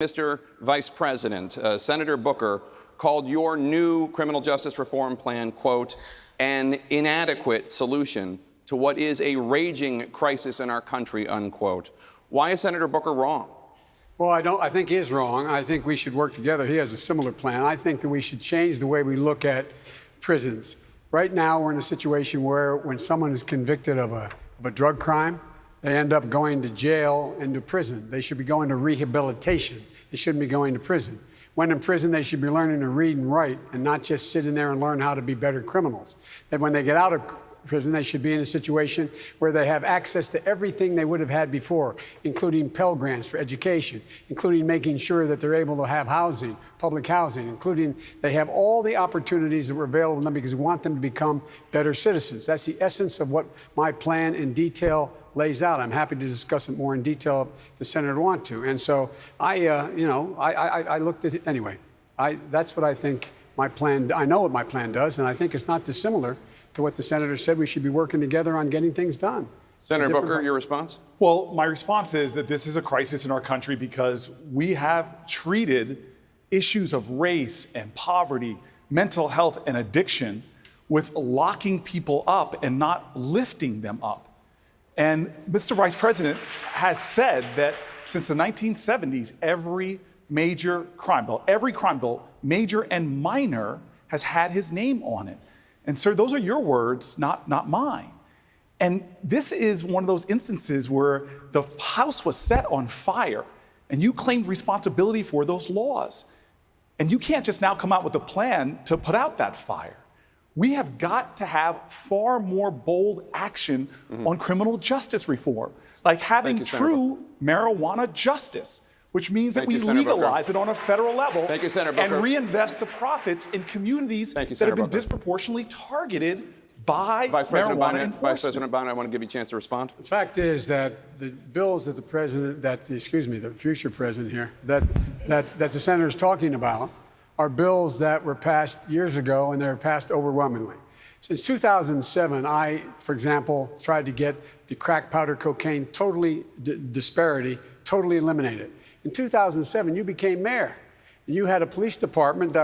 Mr. Vice President, Senator Booker called your new criminal justice reform plan, quote, an inadequate solution to what is a raging crisis in our country, unquote. Why is Senator Booker wrong? Well, I think he is wrong. I think we should work together. He has a similar plan. I think that we should change the way we look at prisons. Right now, we're in a situation where when someone is convicted of a drug crime, they end up going to jail and to prison. They should be going to rehabilitation. They shouldn't be going to prison. When in prison, they should be learning to read and write and not just sit in there and learn how to be better criminals. That when they get out of prison, they should be in a situation where they have access to everything they would have had before, including Pell Grants for education, including making sure that they're able to have housing, public housing, including they have all the opportunities that were available to them because we want them to become better citizens. That's the essence of what my plan in detail lays out. I'm happy to discuss it more in detail if the senator want to. And so I looked at it anyway. That's what I think my plan. I know what my plan does, and I think it's not dissimilar to what the senator said. We should be working together on getting things done. Senator Booker, your response? Well, my response is that this is a crisis in our country because we have treated issues of race and poverty, mental health and addiction with locking people up and not lifting them up. And Mr. Vice President has said that since the 1970s, every major crime bill, major and minor, has had his name on it. And sir, those are your words, not mine. And this is one of those instances where the House was set on fire and you claimed responsibility for those laws. And you can't just now come out with a plan to put out that fire. We have got to have far more bold action on criminal justice reform, like having true marijuana justice, which means that we legalize it on a federal level and reinvest the profits in communities that have been disproportionately targeted by marijuana enforcement. Vice President Biden, I want to give you a chance to respond. The fact is that the bills that the future president here, that the senator is talking about are bills that were passed years ago, and they were passed overwhelmingly. Since 2007, I, for example, tried to get the crack powder cocaine disparity totally eliminated. In 2007, you became mayor. And you had a police department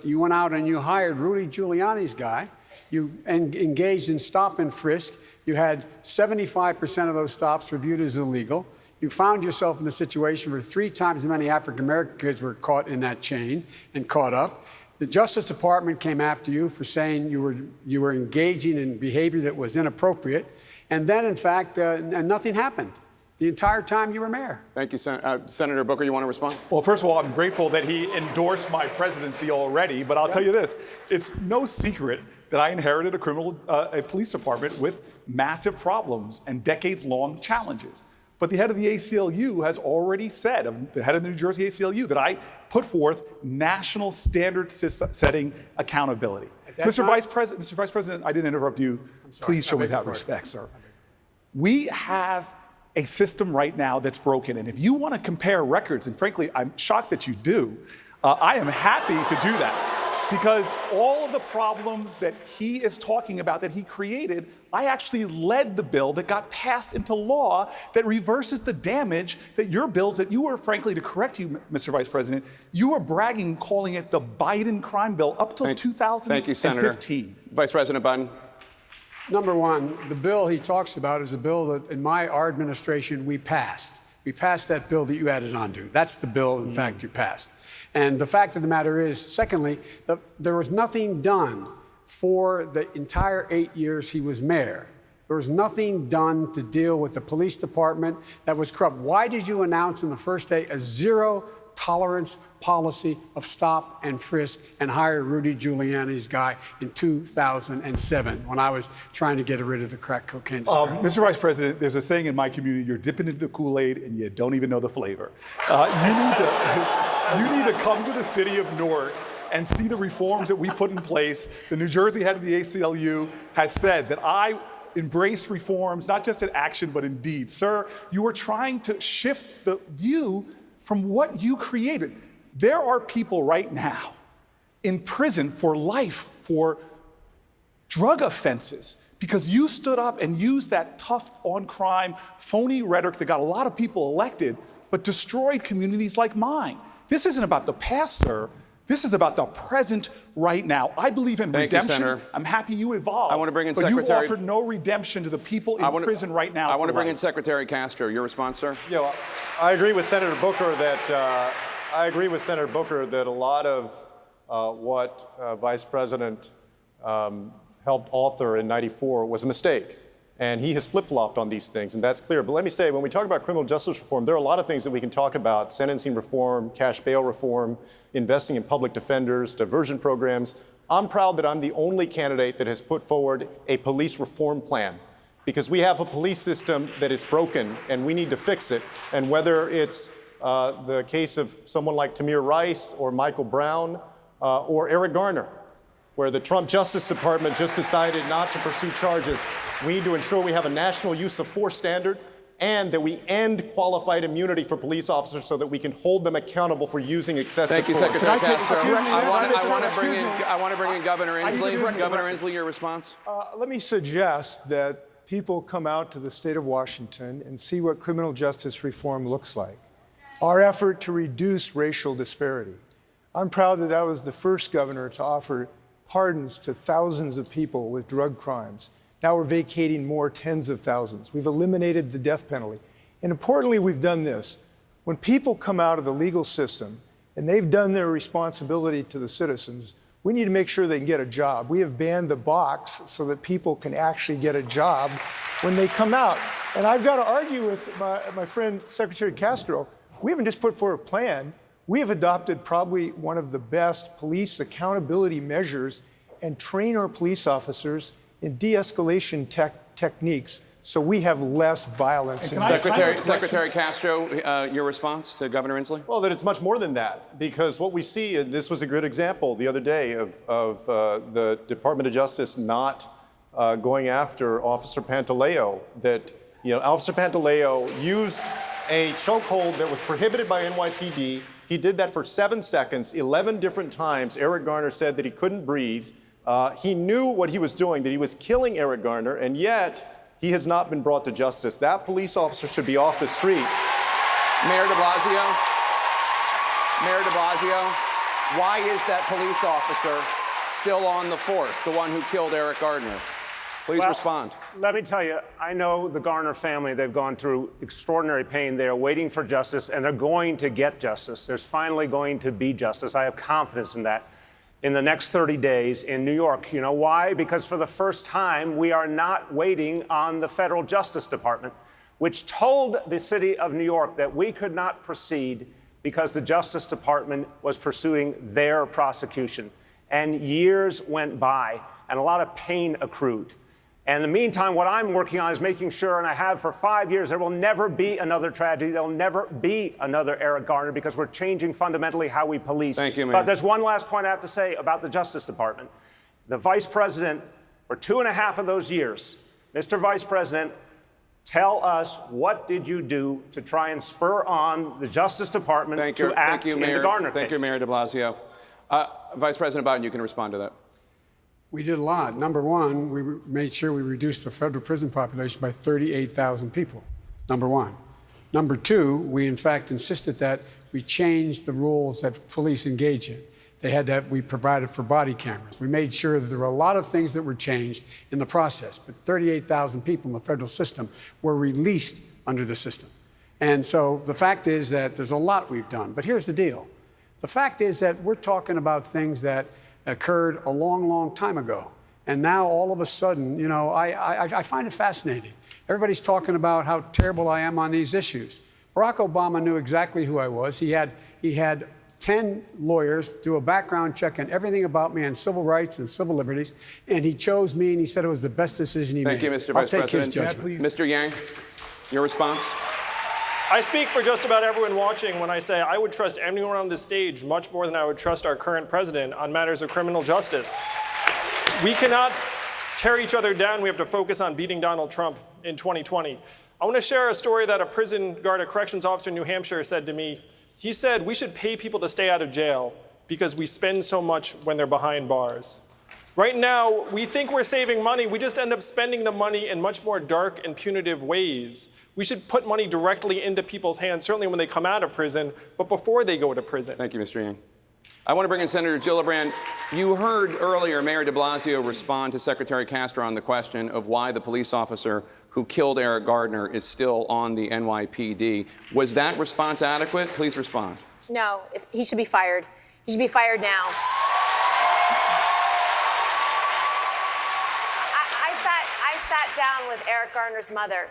you went out and you hired Rudy Giuliani's guy. You engaged in stop and frisk. You had 75% of those stops reviewed as illegal. You found yourself in a situation where 3 times as many African-American kids were caught in that chain and caught up. The Justice Department came after you for saying you were engaging in behavior that was inappropriate. And then, in fact, nothing happened the entire time you were mayor. Thank you, Senator Booker. You want to respond? Well, first of all, I'm grateful that he endorsed my presidency already. But I'll tell you this, it's no secret that I inherited a police department with massive problems and decades-long challenges. But the head of the ACLU has already said, the head of the New Jersey ACLU, that I put forth national standard-setting accountability. Mr. Vice President, I didn't interrupt you. Please show me that respect, sir. We have a system right now that's broken. And if you want to compare records, and frankly, I'm shocked that you do, I am happy to do that. Because all of the problems that he is talking about, that he created, I actually led the bill that got passed into law that reverses the damage that your bills that you were, frankly, to correct you, Mr. Vice President, you were bragging, calling it the Biden crime bill up till 2015. Thank you, Senator. Vice President Biden. Number one, the bill he talks about is a bill that in our administration we passed. We passed that bill that you added on to. That's the bill, in fact, you passed. And the fact of the matter is, secondly, there was nothing done for the entire 8 years he was mayor. There was nothing done to deal with the police department that was corrupt. Why did you announce in the first day a zero-tolerance policy of stop and frisk and hire Rudy Giuliani's guy in 2007 when I was trying to get rid of the crack cocaine disparity? Mr. Vice President, there's a saying in my community, you're dipping into the Kool Aid and you don't even know the flavor. You need to come to the city of Newark and see the reforms that we put in place. The New Jersey head of the ACLU has said that I embraced reforms, not just in action, but in deed. Sir, you are trying to shift the view from what you created. There are people right now in prison for life for drug offenses because you stood up and used that tough on crime, phony rhetoric that got a lot of people elected but destroyed communities like mine. This isn't about the past, sir. This is about the present right now. I believe in redemption. Thank you, Senator. I'm happy you evolved. I want to bring in but Secretary. you've offered no redemption to the people in prison right now. I want to bring life. in Secretary Castro. Your response, sir? I agree with Senator Booker that a lot of what Vice President helped author in '94 was a mistake. And he has flip-flopped on these things, and that's clear. But let me say, when we talk about criminal justice reform, there are a lot of things that we can talk about: sentencing reform, cash bail reform, investing in public defenders, diversion programs. I'm proud that I'm the only candidate that has put forward a police reform plan, because we have a police system that is broken, and we need to fix it. And whether it's the case of someone like Tamir Rice or Michael Brown or Eric Garner, where the Trump Justice Department just decided not to pursue charges, we need to ensure we have a national use of force standard and that we end qualified immunity for police officers so that we can hold them accountable for using excessive Thank you, force. Secretary Castro. I want to bring in Governor Inslee. Governor Inslee, your response? Let me suggest that people come out to the state of Washington and see what criminal justice reform looks like. Our effort to reduce racial disparity. I'm proud that I was the first governor to offer pardons to thousands of people with drug crimes. Now we're vacating more tens of thousands. We've eliminated the death penalty. And importantly, we've done this. When people come out of the legal system and they've done their responsibility to the citizens, we need to make sure they can get a job. We have banned the box so that people can actually get a job when they come out. And I've got to argue with my friend Secretary Castro. We haven't just put forward a plan. We have adopted probably one of the best police accountability measures and train our police officers in de-escalation techniques so we have less violence. Secretary Castro, your response to Governor Inslee? Well, that it's much more than that, because what we see, and this was a good example the other day of the Department of Justice not going after Officer Pantaleo, that Officer Pantaleo used a chokehold that was prohibited by NYPD. He did that for 7 seconds, 11 different times. Eric Garner said that he couldn't breathe. He knew what he was doing, that he was killing Eric Garner, and yet he has not been brought to justice. That police officer should be off the street. Mayor de Blasio, why is that police officer still on the force, the one who killed Eric Garner? Please respond. Let me tell you, I know the Garner family. They've gone through extraordinary pain. They are waiting for justice, and they're going to get justice. There's finally going to be justice. I have confidence in that. In the next 30 days in New York. You know why? Because for the first time, we are not waiting on the federal Justice Department, which told the city of New York that we could not proceed because the Justice Department was pursuing their prosecution. And years went by, and a lot of pain accrued. And in the meantime, what I'm working on is making sure, and I have for 5 years, there will never be another tragedy. There will never be another Eric Garner, because we're changing fundamentally how we police. Thank you, Mayor. But there's one last point I have to say about the Justice Department. The Vice President, for 2.5 of those years, Mr. Vice President, tell us, what did you do to try and spur on the Justice Department to act in the Garner case? Thank you, Mayor de Blasio. Vice President Biden, you can respond to that. We did a lot. Number one, we made sure we reduced the federal prison population by 38,000 people, number one. Number two, we in fact insisted that we change the rules that police engage in. We provided for body cameras. We made sure that there were a lot of things that were changed in the process, but 38,000 people in the federal system were released under the system. And so the fact is that there's a lot we've done, but here's the deal. The fact is that we're talking about things that occurred a long, long time ago. And now all of a sudden, I find it fascinating. Everybody's talking about how terrible I am on these issues. Barack Obama knew exactly who I was. He had 10 lawyers do a background check on everything about me on civil rights and civil liberties, and he chose me, and he said it was the best decision he made. Thank you, Mr. Vice President. I'll take his judgment. Mr. Yang, your response? I speak for just about everyone watching when I say I would trust anyone on this stage much more than I would trust our current president on matters of criminal justice. We cannot tear each other down. We have to focus on beating Donald Trump in 2020. I want to share a story that a prison guard, a corrections officer in New Hampshire said to me. He said, we should pay people to stay out of jail because we spend so much when they're behind bars. Right now, we think we're saving money. We just end up spending the money in much more dark and punitive ways. We should put money directly into people's hands, certainly when they come out of prison, but before they go to prison. Thank you, Mr. Yang. I want to bring in Senator Gillibrand. You heard earlier Mayor de Blasio respond to Secretary Castro on the question of why the police officer who killed Eric Gardner is still on the NYPD. Was that response adequate? Please respond. No, he should be fired. He should be fired now. I sat down with Eric Gardner's mother,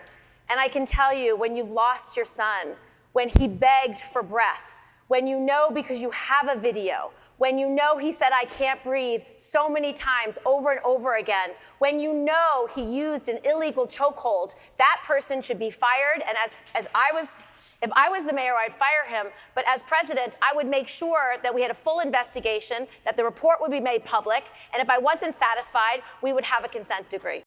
and I can tell you, when you've lost your son, when he begged for breath, when you know because you have a video, when you know he said, "I can't breathe," so many times over and over again, when you know he used an illegal chokehold, that person should be fired. And if I was the mayor, I'd fire him. But as president, I would make sure that we had a full investigation, that the report would be made public, and if I wasn't satisfied, we would have a consent decree.